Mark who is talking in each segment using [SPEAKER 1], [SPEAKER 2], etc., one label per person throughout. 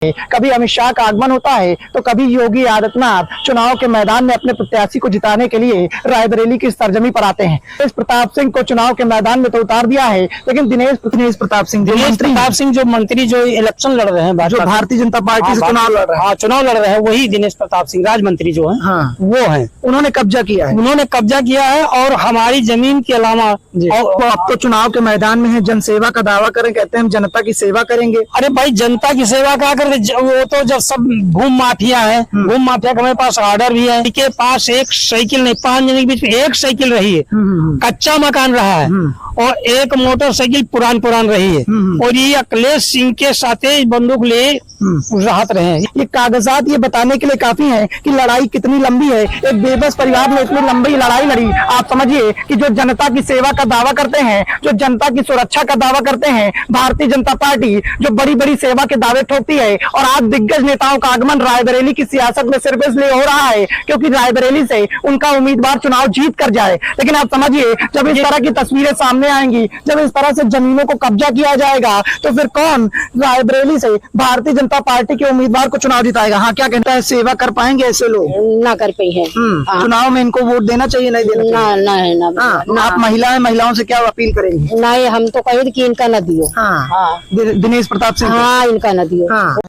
[SPEAKER 1] कभी अमित शाह का आगमन होता है तो कभी योगी आदित्यनाथ चुनाव के मैदान में अपने प्रत्याशी को जिताने के लिए रायबरेली की सरजमी पर आते हैं। दिनेश प्रताप सिंह को चुनाव के मैदान में तो उतार दिया है, लेकिन दिनेश प्रताप सिंह जो मंत्री जो इलेक्शन लड़ रहे हैं, जो भारतीय जनता पार्टी से चुनाव लड़ रहे हैं, वही दिनेश प्रताप सिंह राज मंत्री जो है वो है। उन्होंने कब्जा किया है और हमारी जमीन के अलावा और अब तो चुनाव के मैदान में है, जनसेवा का दावा करें, कहते हैं हम जनता की सेवा करेंगे। अरे भाई जनता की सेवा क्या कर, वो तो जब सब भूम माफिया है, भूम माफिया का मेरे पास ऑर्डर भी है, इनके पास एक साइकिल नहीं, 5 जन के बीच में एक साइकिल रही है, कच्चा मकान रहा है और एक मोटरसाइकिल पुरान रही है और ये अखिलेश सिंह के साथ बंदूक ले राहत रहे हैं। ये कागजात ये बताने के लिए काफी हैं कि लड़ाई कितनी लंबी है। एक बेबस परिवार ने इतनी लंबी लड़ाई लड़ी। आप समझिए कि जो जनता की सेवा का दावा करते हैं, जो जनता की सुरक्षा का दावा करते हैं, भारतीय जनता पार्टी जो बड़ी बड़ी सेवा के दावे ठोकती है, और आज दिग्गज नेताओं का आगमन रायबरेली की सियासत में सिर्फ इसलिए हो रहा है क्योंकि रायबरेली से उनका उम्मीदवार चुनाव जीत कर जाए। लेकिन आप समझिए जब इस तरह की तस्वीरें सामने आएंगी, जब इस तरह से जमीनों को कब्जा किया जाएगा, तो फिर कौन रायबरेली से भारतीय जनता पार्टी के उम्मीदवार को चुनाव जिताएगा? हाँ, क्या कहता है, सेवा कर पाएंगे ऐसे लोग?
[SPEAKER 2] ना कर पाई है।
[SPEAKER 1] चुनाव में इनको वोट देना चाहिए, नहीं देना चाहिए? ना। आप महिलाओं से क्या अपील करेंगे?
[SPEAKER 2] नहीं, हम तो कहेंगे कि इनका न दियो।
[SPEAKER 1] दिनेश प्रताप सिंह,
[SPEAKER 2] इनका न दियो।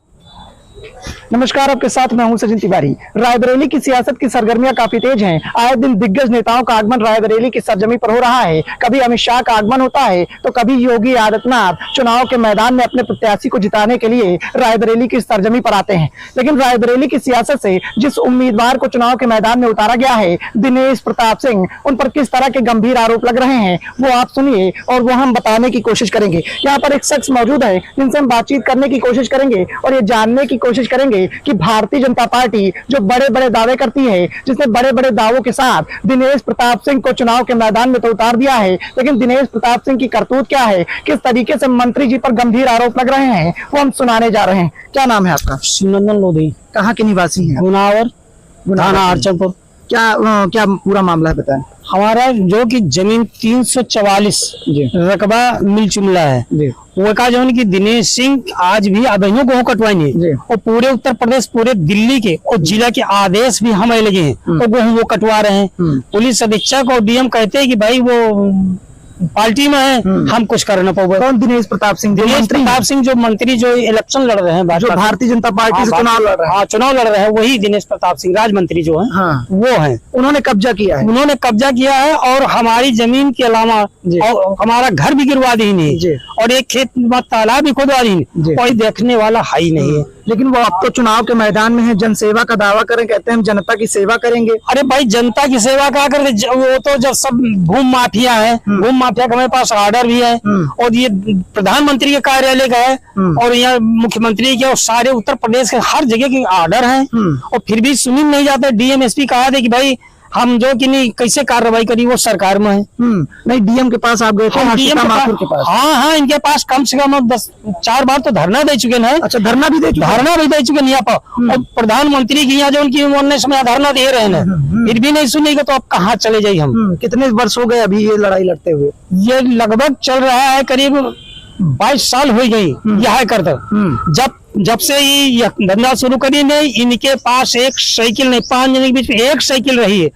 [SPEAKER 1] नमस्कार, आपके साथ मैं हूं सचिन तिवारी। रायबरेली की सियासत की सरगर्मियां काफी तेज हैं। आए दिन दिग्गज नेताओं का आगमन रायबरेली की सरजमी पर हो रहा है। कभी अमित शाह का आगमन होता है तो कभी योगी आदित्यनाथ चुनाव के मैदान में अपने प्रत्याशी को जिताने के लिए रायबरेली की सरजमी पर आते हैं। लेकिन रायबरेली की सियासत से जिस उम्मीदवार को चुनाव के मैदान में उतारा गया है, दिनेश प्रताप सिंह, उन पर किस तरह के गंभीर आरोप लग रहे हैं वो आप सुनिए और वो हम बताने की कोशिश करेंगे। यहाँ पर एक शख्स मौजूद है जिनसे हम बातचीत करने की कोशिश करेंगे और ये जानने की कोशिश करेंगे कि भारतीय जनता पार्टी जो बड़े बड़े दावे करती है, जिसने बड़े बड़े दावों के साथ दिनेश प्रताप सिंह को चुनाव के मैदान में तो उतार दिया है, लेकिन दिनेश प्रताप सिंह की करतूत क्या है, किस तरीके से मंत्री जी पर गंभीर आरोप लग रहे हैं, वो हम सुनाने जा रहे हैं। क्या नाम है आपका?
[SPEAKER 2] शिवनंदन लोधी।
[SPEAKER 1] कहाँ के निवासी हैं?
[SPEAKER 2] गुनावर, थाना अर्चनपुर।
[SPEAKER 1] क्या पूरा मामला है, बताएं।
[SPEAKER 2] हमारा जो कि जमीन 344 रकबा मिल चुका है, वो का जो कि दिनेश सिंह आज भी अभियों को कटवाएंगे और पूरे उत्तर प्रदेश, पूरे दिल्ली के और जिला के आदेश भी हमें लगे हैं तो वो कटवा रहे हैं। पुलिस अधीक्षक और डीएम कहते हैं कि भाई वो पार्टी में है, हम कुछ कर ना पाओगे।
[SPEAKER 1] कौन? दिनेश प्रताप सिंह,
[SPEAKER 2] जो मंत्री जो इलेक्शन लड़ रहे हैं,
[SPEAKER 1] जो भारतीय जनता पार्टी से चुनाव
[SPEAKER 2] लड़ रहे हैं, वही दिनेश प्रताप सिंह राज मंत्री जो है वो है।
[SPEAKER 1] उन्होंने कब्जा किया है
[SPEAKER 2] और हमारी जमीन के अलावा और हमारा घर भी गिरवा दी नहीं और एक खेत में तालाब भी खुदवा दी, कोई देखने वाला है ही नहीं है।
[SPEAKER 1] लेकिन वो अब तो चुनाव के मैदान में है, जनसेवा का दावा करें, कहते हैं हम जनता की सेवा करेंगे।
[SPEAKER 2] अरे भाई जनता की सेवा क्या कर, वो तो जब सब भूम माफिया है, भूम माफिया का मेरे पास ऑर्डर भी है और ये प्रधानमंत्री के कार्यालय का है और यहाँ मुख्यमंत्री के और सारे उत्तर प्रदेश के हर जगह के ऑर्डर है और फिर भी सुनी नहीं जाते। डीएम एसपी कहा थे कि भाई हम जो कि नहीं कैसे कार्रवाई करी, वो सरकार में है।
[SPEAKER 1] नहीं, डीएम के पास आप गए थे?
[SPEAKER 2] माथुर के पास। हाँ, इनके पास कम से कम 4 बार तो धरना दे चुके हैं।
[SPEAKER 1] अच्छा, धरना भी दे चुके यहाँ पर।
[SPEAKER 2] और प्रधानमंत्री की यहाँ जो उनकी उन्होंने समय धरना दे रहे हैं, फिर भी नहीं सुनेगा तो अब कहाँ चले जाए हम?
[SPEAKER 1] कितने वर्ष हो गए अभी ये लड़ाई लड़ते हुए?
[SPEAKER 2] ये लगभग चल रहा है करीब 22 साल हो गई यह करते। जब से ये धंधा शुरू करी नहीं, इनके पास एक साइकिल नहीं, 5 जन के बीच में एक साइकिल रही है,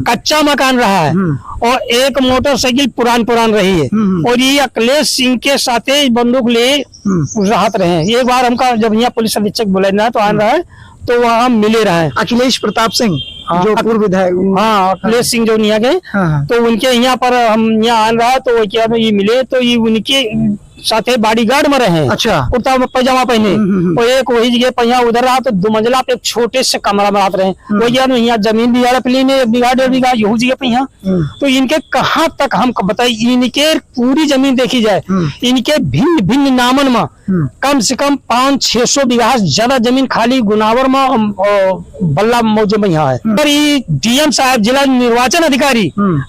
[SPEAKER 2] कच्चा मकान रहा है और एक मोटरसाइकिल पुरान रही है और ये अखिलेश सिंह के साथ बंदूक ले राहत रहे हैं। एक बार हमका जब यहाँ पुलिस अधीक्षक बुलाना तो आ रहा है तो वहाँ मिले रहा है
[SPEAKER 1] अखिलेश प्रताप सिंह जो पूर्व विधायक।
[SPEAKER 2] अखिलेश सिंह जो यहाँ गए तो उनके यहाँ पर हम यहाँ आ रहा है तो क्या ये मिले तो ये उनके साथे बॉडीगार्ड में रहे।
[SPEAKER 1] अच्छा,
[SPEAKER 2] कुर्ता पैजामा पहने और एक वही जगह पर यहाँ उधर रहा तो 2 मंजिला पे एक छोटे से कमरा में रहे। वही यहाँ जमीन भी एक बीघा 1.5 बीघा यहू जगह पे यहाँ। तो इनके कहाँ तक हम बताइए, इनके पूरी जमीन देखी जाए, इनके भिन्न भिन्न नामन में कम से कम 500-600 बीघा ज्यादा जमीन खाली गुनावर में बल्ला मौजे में यहाँ है। पर ये डीएम साहब, जिला निर्वाचन अधिकारी,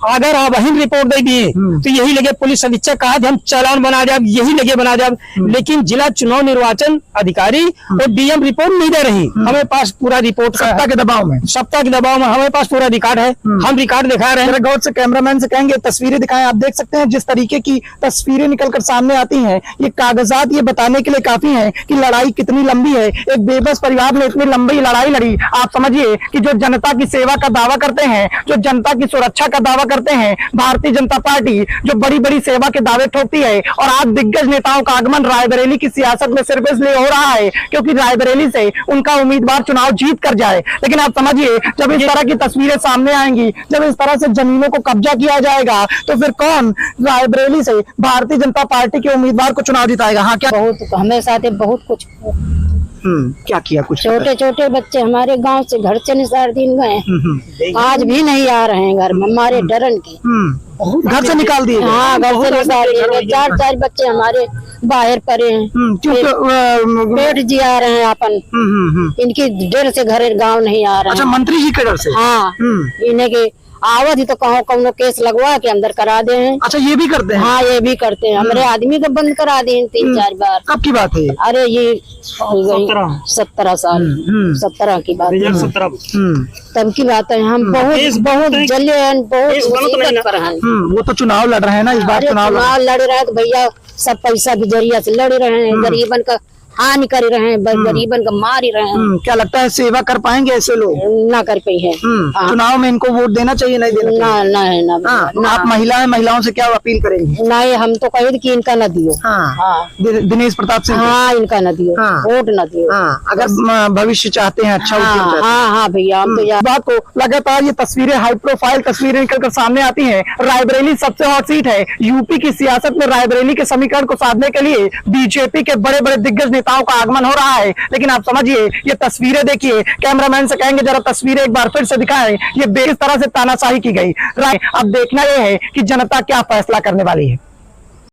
[SPEAKER 2] अगर आप रिपोर्ट दे दिए तो यही लगे पुलिस अधीक्षक कहा हम चालान बना जाए, यही लगे बना जाए, लेकिन जिला चुनाव निर्वाचन अधिकारी और डीएम रिपोर्ट नहीं दे रही। हमें पास पूरा रिपोर्ट
[SPEAKER 1] सत्ता के दबाव में
[SPEAKER 2] हमारे पास पूरा रिकॉर्ड है, हम रिकॉर्ड दिखा रहे हैं।
[SPEAKER 1] गौर से कैमरामैन से कहेंगे तस्वीरें दिखाएं। आप देख सकते हैं जिस तरीके की तस्वीरें निकलकर सामने आती हैं, ये कागजात ये बताने के लिए काफी हैं कि लड़ाई कितनी लंबी है। एक बेबस परिवार ने इतनी लंबी लड़ाई लड़ी। आप समझिए कि जो जनता की सेवा का दावा करते हैं, जो जनता की सुरक्षा का दावा करते हैं, भारतीय जनता पार्टी जो बड़ी बड़ी सेवा के दावे ठोकती है, और आज दिग्गज नेताओं का आगमन रायबरेली की सियासत में सिर्फ इसलिए हो रहा है क्योंकि रायबरेली से उनका उम्मीदवार चुनाव जीत कर जाए। लेकिन आप समझिए जब इस तरह की तस्वीरें सामने आएंगी, जब इस तरह से जमीनों को कब्जा किया जाएगा, तो फिर कौन रायबरेली से भारतीय जनता पार्टी के उम्मीदवार को चुनाव जिताएगा? हाँ, क्या
[SPEAKER 3] बहुत हमें साथ बहुत कुछ
[SPEAKER 1] क्या किया? कुछ
[SPEAKER 3] छोटे छोटे बच्चे हमारे गांव से घर से निसार दिन गए, आज भी नहीं आ रहे हैं घर में, हमारे डरन के
[SPEAKER 1] घर से निकाल दिए?
[SPEAKER 3] हाँ, घर से निसार दिए गए। 4 बच्चे हमारे बाहर पड़े हैं, पेट जी आ रहे हैं अपन, इनकी डर से घर गांव नहीं आ रहे
[SPEAKER 1] अच्छा,
[SPEAKER 3] हैं।
[SPEAKER 1] मंत्री जी के डर से?
[SPEAKER 3] हाँ, इन्हें के आवत ही तो कहो केस लगवा के अंदर करा दे हैं।
[SPEAKER 1] अच्छा, ये भी करते हैं?
[SPEAKER 3] हाँ, ये भी करते हैं। हमारे आदमी को बंद करा दिए 3-4 बार।
[SPEAKER 1] कब की बात है ये?
[SPEAKER 3] अरे ये 17 साल 17 की बात है, तब की बात है। हम बहुत जले हैं, बहुत मुसीबत पर हैं।
[SPEAKER 1] वो तो चुनाव लड़ रहे हैं ना इस बार?
[SPEAKER 3] चुनाव लड़ रहे हैं तो भैया सब पैसा के जरिया से लड़ रहे हैं, गरीबन का हानि कर रहे हैं, गरीबन का मार ही रहे हैं।
[SPEAKER 1] क्या लगता है सेवा कर पाएंगे ऐसे लोग?
[SPEAKER 3] ना कर पाई है।
[SPEAKER 1] चुनाव में इनको वोट देना चाहिए, नहीं देना चाहिए?
[SPEAKER 3] ना
[SPEAKER 1] आप महिलाओं से क्या अपील करेंगे?
[SPEAKER 3] नहीं, हम तो कहे कि इनका न दियो।
[SPEAKER 1] दिनेश प्रताप सिंह?
[SPEAKER 3] हाँ, इनका न दियो, वोट न दियो।
[SPEAKER 1] अगर भविष्य चाहते हैं अच्छा।
[SPEAKER 3] हाँ भैया, हम तो
[SPEAKER 1] बात को लगातार ये तस्वीरें, हाई प्रोफाइल तस्वीरें निकलकर सामने आती हैं। रायबरेली सबसे हॉट सीट है। यूपी की सियासत में रायबरेली के समीकरण को साधने के लिए बीजेपी के बड़े बड़े दिग्गज नेताओं का आगमन हो रहा है। लेकिन आप समझिए, ये तस्वीरें देखिए। कैमरामैन से कहेंगे जरा तस्वीरें एक बार फिर से दिखाएं। ये किस तरह से तानाशाही की गई। अब देखना यह है कि जनता क्या फैसला करने वाली है।